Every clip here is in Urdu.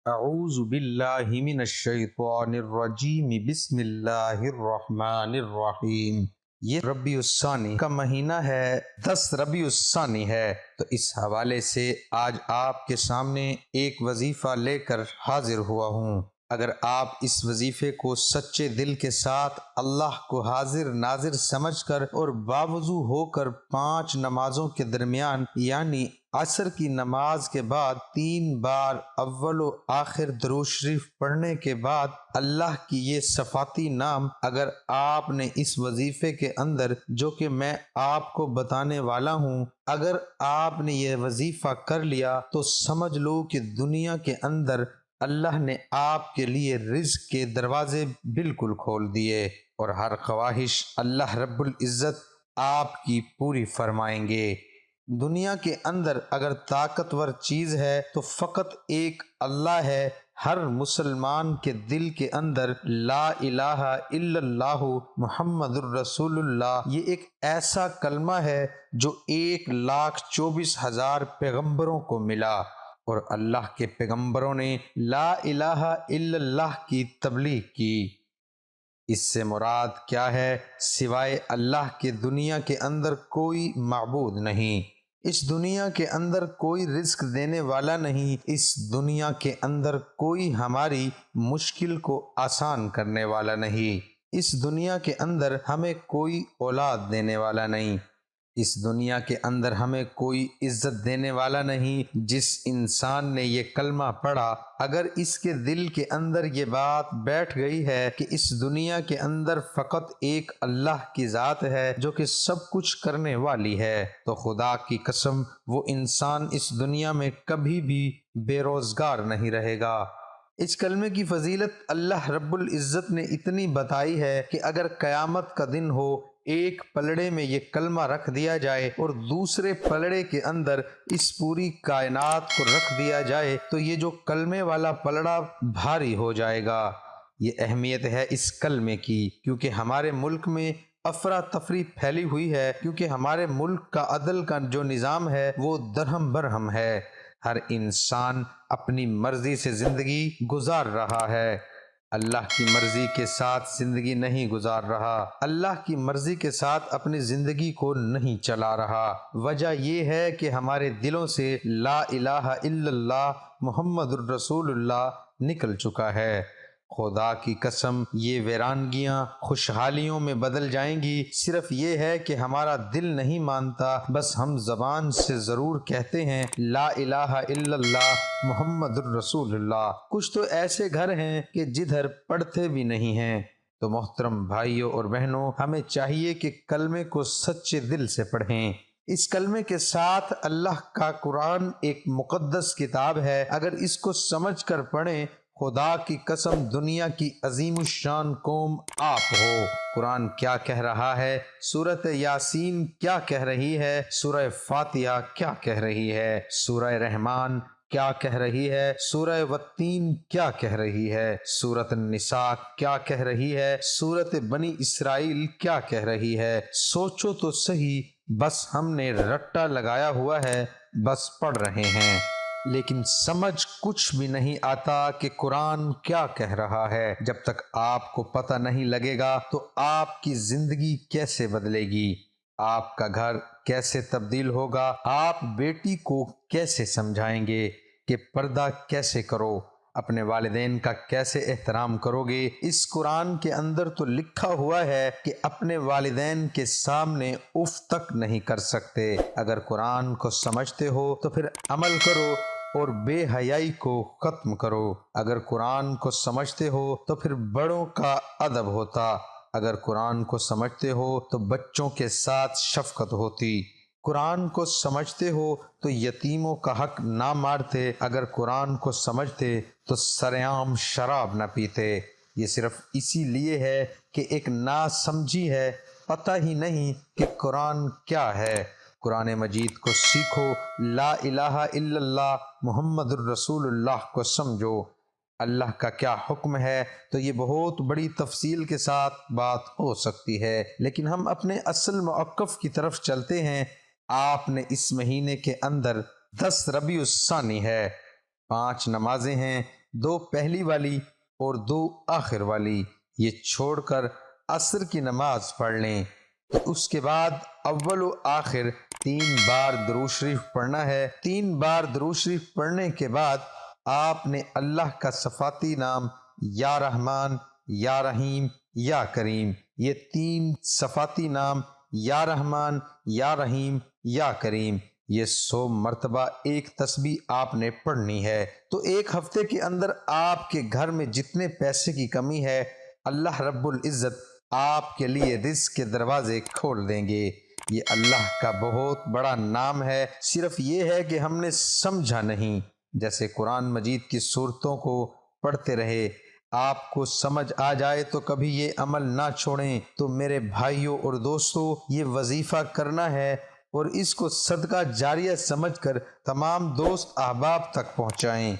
اعوذ باللہ من الشیطان الرجیم بسم اللہ الرحمن الرحیم۔ یہ ربیع الثانی کا مہینہ ہے، 10 ربیع الثانی ہے، تو اس حوالے سے آج آپ کے سامنے ایک وظیفہ لے کر حاضر ہوا ہوں۔ اگر آپ اس وظیفے کو سچے دل کے ساتھ اللہ کو حاضر ناظر سمجھ کر اور باوضو ہو کر 5 نمازوں کے درمیان یعنی عصر کی نماز کے بعد 3 بار اول و آخر درود شریف پڑھنے کے بعد اللہ کی یہ صفاتی نام اگر آپ نے اس وظیفے کے اندر جو کہ میں آپ کو بتانے والا ہوں، اگر آپ نے یہ وظیفہ کر لیا تو سمجھ لو کہ دنیا کے اندر اللہ نے آپ کے لیے رزق کے دروازے بالکل کھول دیے اور ہر خواہش اللہ رب العزت آپ کی پوری فرمائیں گے۔ دنیا کے اندر اگر طاقتور چیز ہے تو فقط ایک اللہ ہے۔ ہر مسلمان کے دل کے اندر لا الہ الا اللہ محمد الرسول اللہ یہ ایک ایسا کلمہ ہے جو 1,24,000 پیغمبروں کو ملا، اور اللہ کے پیغمبروں نے لا الہ الا اللہ کی تبلیغ کی۔ اس سے مراد کیا ہے؟ سوائے اللہ کے دنیا کے اندر کوئی معبود نہیں، اس دنیا کے اندر کوئی رزق دینے والا نہیں، اس دنیا کے اندر کوئی ہماری مشکل کو آسان کرنے والا نہیں، اس دنیا کے اندر ہمیں کوئی اولاد دینے والا نہیں، اس دنیا کے اندر ہمیں کوئی عزت دینے والا نہیں۔ جس انسان نے یہ کلمہ پڑھا، اگر اس کے دل کے اندر یہ بات بیٹھ گئی ہے کہ اس دنیا کے اندر فقط ایک اللہ کی ذات ہے جو کہ سب کچھ کرنے والی ہے، تو خدا کی قسم وہ انسان اس دنیا میں کبھی بھی بے روزگار نہیں رہے گا۔ اس کلمے کی فضیلت اللہ رب العزت نے اتنی بتائی ہے کہ اگر قیامت کا دن ہو، ایک پلڑے میں یہ کلمہ رکھ دیا جائے اور دوسرے پلڑے کے اندر اس پوری کائنات کو رکھ دیا جائے تو یہ جو کلمے والا پلڑا بھاری ہو جائے گا۔ یہ اہمیت ہے اس کلمے کی، کیونکہ ہمارے ملک میں افراتفری پھیلی ہوئی ہے، کیونکہ ہمارے ملک کا عدل کا جو نظام ہے وہ درہم برہم ہے۔ ہر انسان اپنی مرضی سے زندگی گزار رہا ہے، اللہ کی مرضی کے ساتھ زندگی نہیں گزار رہا، اللہ کی مرضی کے ساتھ اپنی زندگی کو نہیں چلا رہا۔ وجہ یہ ہے کہ ہمارے دلوں سے لا الہ الا اللہ محمد الرسول اللہ نکل چکا ہے۔ خدا کی قسم یہ ویرانگیاں خوشحالیوں میں بدل جائیں گی، صرف یہ ہے کہ ہمارا دل نہیں مانتا، بس ہم زبان سے ضرور کہتے ہیں لا الہ الا اللہ محمد الرسول اللہ۔ کچھ تو ایسے گھر ہیں کہ جدھر پڑھتے بھی نہیں ہیں۔ تو محترم بھائیوں اور بہنوں، ہمیں چاہیے کہ کلمے کو سچے دل سے پڑھیں۔ اس کلمے کے ساتھ اللہ کا قرآن ایک مقدس کتاب ہے، اگر اس کو سمجھ کر پڑھیں، خدا کی قسم دنیا کی عظیم الشان قوم آپ ہو۔ قرآن کیا کہہ رہا ہے، سورۃ یاسین کیا کہہ رہی ہے، سورہ فاتحہ کیا کہہ رہی ہے، سورہ رحمان کیا کہہ رہی ہے، سورہ والتین کیا کہہ رہی ہے، سورۃ النساء کیا کہہ رہی ہے، سورۃ بنی اسرائیل کیا کہہ رہی ہے۔ سوچو تو صحیح، بس ہم نے رٹا لگایا ہوا ہے، بس پڑھ رہے ہیں، لیکن سمجھ کچھ بھی نہیں آتا کہ قرآن کیا کہہ رہا ہے۔ جب تک آپ کو پتہ نہیں لگے گا تو آپ کی زندگی کیسے بدلے گی، آپ کا گھر کیسے تبدیل ہوگا، آپ بیٹی کو کیسے سمجھائیں گے کہ پردہ کیسے کرو، اپنے والدین کا کیسے احترام کرو گے۔ اس قرآن کے اندر تو لکھا ہوا ہے کہ اپنے والدین کے سامنے اف تک نہیں کر سکتے۔ اگر قرآن کو سمجھتے ہو تو پھر عمل کرو اور بے حیائی کو ختم کرو۔ اگر قرآن کو سمجھتے ہو تو پھر بڑوں کا ادب ہوتا، اگر قرآن کو سمجھتے ہو تو بچوں کے ساتھ شفقت ہوتی، قرآن کو سمجھتے ہو تو یتیموں کا حق نہ مارتے، اگر قرآن کو سمجھتے تو سرعام شراب نہ پیتے۔ یہ صرف اسی لیے ہے کہ ایک ناسمجھی ہے، پتہ ہی نہیں کہ قرآن کیا ہے۔ قرآن مجید کو سیکھو، لا الہ الا اللہ محمد الرسول اللہ کو سمجھو، اللہ کا کیا حکم ہے، تو یہ بہت بڑی تفصیل کے ساتھ بات ہو سکتی ہے، لیکن ہم اپنے اصل موقف کی طرف چلتے ہیں۔ آپ نے اس مہینے کے اندر 10 ربیع الثانی ہے، 5 نمازیں ہیں، دو پہلی والی اور دو آخر والی، یہ چھوڑ کر عصر کی نماز پڑھ لیں۔ تو اس کے بعد اول و آخر 3 بار درود شریف پڑھنا ہے۔ 3 بار درود شریف پڑھنے کے بعد آپ نے اللہ کا صفاتی نام یا رحمان، یا رحیم، یا کریم، یہ 3 صفاتی نام یا رحمان، یا رحیم، یا کریم، یہ 100 مرتبہ ایک تسبیح آپ نے پڑھنی ہے۔ تو ایک ہفتے کے اندر آپ کے گھر میں جتنے پیسے کی کمی ہے، اللہ رب العزت آپ کے لیے رزق کے دروازے کھول دیں گے۔ یہ اللہ کا بہت بڑا نام ہے، صرف یہ ہے کہ ہم نے سمجھا نہیں۔ جیسے قرآن مجید کی صورتوں کو پڑھتے رہے، آپ کو سمجھ آ جائے تو کبھی یہ عمل نہ چھوڑیں۔ تو میرے بھائیوں اور دوستوں، یہ وظیفہ کرنا ہے اور اس کو صدقہ جاریہ سمجھ کر تمام دوست احباب تک پہنچائیں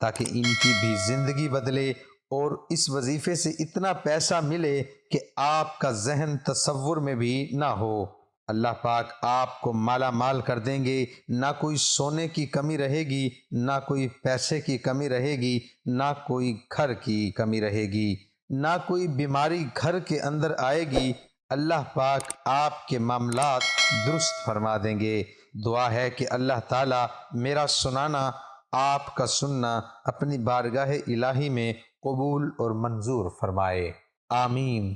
تاکہ ان کی بھی زندگی بدلے اور اس وظیفے سے اتنا پیسہ ملے کہ آپ کا ذہن تصور میں بھی نہ ہو۔ اللہ پاک آپ کو مالا مال کر دیں گے، نہ کوئی سونے کی کمی رہے گی، نہ کوئی پیسے کی کمی رہے گی، نہ کوئی گھر کی کمی رہے گی، نہ کوئی بیماری گھر کے اندر آئے گی۔ اللہ پاک آپ کے معاملات درست فرما دیں گے۔ دعا ہے کہ اللہ تعالیٰ میرا سنانا، آپ کا سننا اپنی بارگاہ الہی میں قبول اور منظور فرمائے، آمین۔